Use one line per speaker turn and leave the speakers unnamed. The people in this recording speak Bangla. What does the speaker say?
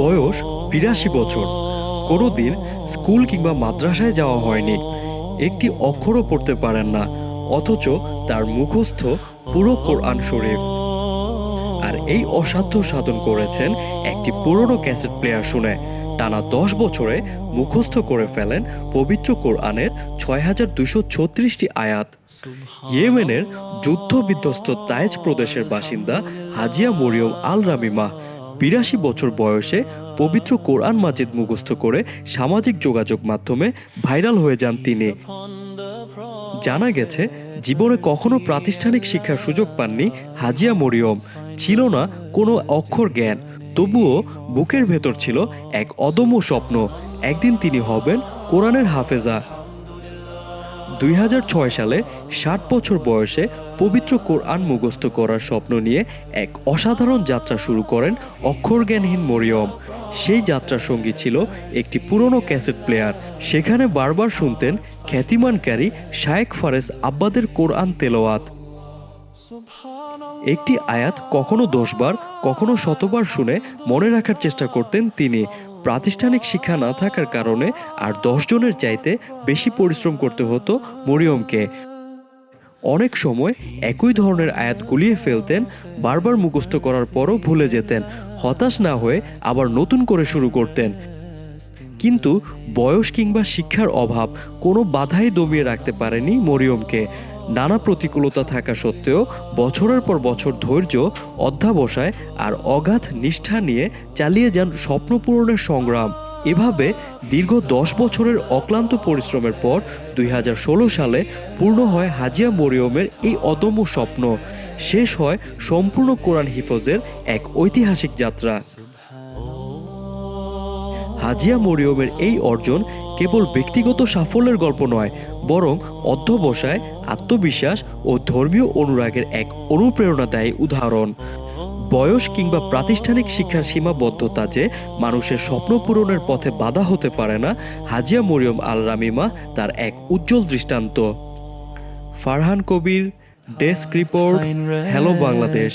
বয়স ৮২ বছর। কোনোদিন স্কুল কিংবা মাদ্রাসায় যাওয়া হয়নি। একটি অক্ষরও পড়তে পারেন না, অথচ তার মুখস্থ পুরো কোরআন শরীফ। আর এই অসাধ্য সাধন করেছেন একটি পুরনো ক্যাসেট প্লেয়ার শুনে। টানা ১০ বছরে মুখস্থ করে ফেলেন পবিত্র কোরআনের ৬,২৩৬টি আয়াত। ইয়েমেনের যুদ্ধ বিধ্বস্ত তায়েজ প্রদেশের বাসিন্দা হাজিয়া মরিয়ম আল রামিমা ৮২ বছর বয়সে পবিত্র কোরআন মাজিদ মুখস্থ করে সামাজিক যোগাযোগ মাধ্যমে ভাইরাল হয়ে যান তিনি। জানা গেছে, জীবনে কখনো প্রাতিষ্ঠানিক শিক্ষার সুযোগ পাননি হাজিয়া মরিয়ম। ছিল না কোনো অক্ষর জ্ঞান, তবুও বুকের ভেতর ছিল এক অদম্য স্বপ্ন, একদিন তিনি হবেন কোরআনের হাফেজা। ২০০৬ সালে ৬০ বছর বয়সে পবিত্র কোরআন মুখস্থ করার স্বপ্ন নিয়ে এক অসাধারণ যাত্রা শুরু করেন অক্ষরজ্ঞানহীন মরিয়ম। সেই যাত্রার সঙ্গী ছিল একটি পুরনো ক্যাসেট প্লেয়ার। সেখানে বারবার শুনতেন খ্যাতিমানকারী শায়েখ ফারেজ আব্বাদের কোরআন তেলাওয়াত। একটি আয়াত কখনো ১০ বার, কখনো ১০০ বার শুনে মনে রাখার চেষ্টা করতেন তিনি। প্রাতিষ্ঠানিক শিক্ষা না থাকার কারণে আর ১০ জনের চাইতে বেশি পরিশ্রম করতে হতো মরিয়মকে। অনেক সময় একই ধরনের আয়াত গুলিয়ে ফেলতেন, বারবার মুখস্থ করার পরও ভুলে যেতেন। হতাশ না হয়ে আবার নতুন করে শুরু করতেন। কিন্তু বয়স কিংবা শিক্ষার অভাব কোনো বাধাই দমিয়ে রাখতে পারেনি মরিয়মকে। নানা প্রতিকূলতা থাকা সত্ত্বেও বছরের পর বছর ধৈর্য, অধ্যবসায় আর অগাধ নিষ্ঠা নিয়ে চালিয়ে যান স্বপ্ন পূরণের সংগ্রাম। এভাবে দীর্ঘ ১০ বছরের অক্লান্ত পরিশ্রমের পর ২০১৬ সালে পূর্ণ হয় হাজিয়া মরিয়মের এই অদম্য স্বপ্ন। শেষ হয় সম্পূর্ণ কোরআন হিফজের এক ঐতিহাসিক যাত্রা। হাজিয়া মরিয়মের এই অর্জন কেবল ব্যক্তিগত সাফল্যের গল্প নয়, বরং অধ্যবসায়, আত্মবিশ্বাস ও ধর্মীয় অনুরাগের এক অনুপ্রেরণাদায়ী উদাহরণ। বয়স কিংবা প্রাতিষ্ঠানিক শিক্ষার সীমাবদ্ধতা যে মানুষের স্বপ্ন পূরণের পথে বাধা হতে পারে না, হাজিয়া মরিয়ম আল রামিমা তার এক উজ্জ্বল দৃষ্টান্ত। ফারহান কবির, ডেস্ক রিপোর্ট, হ্যালো বাংলাদেশ।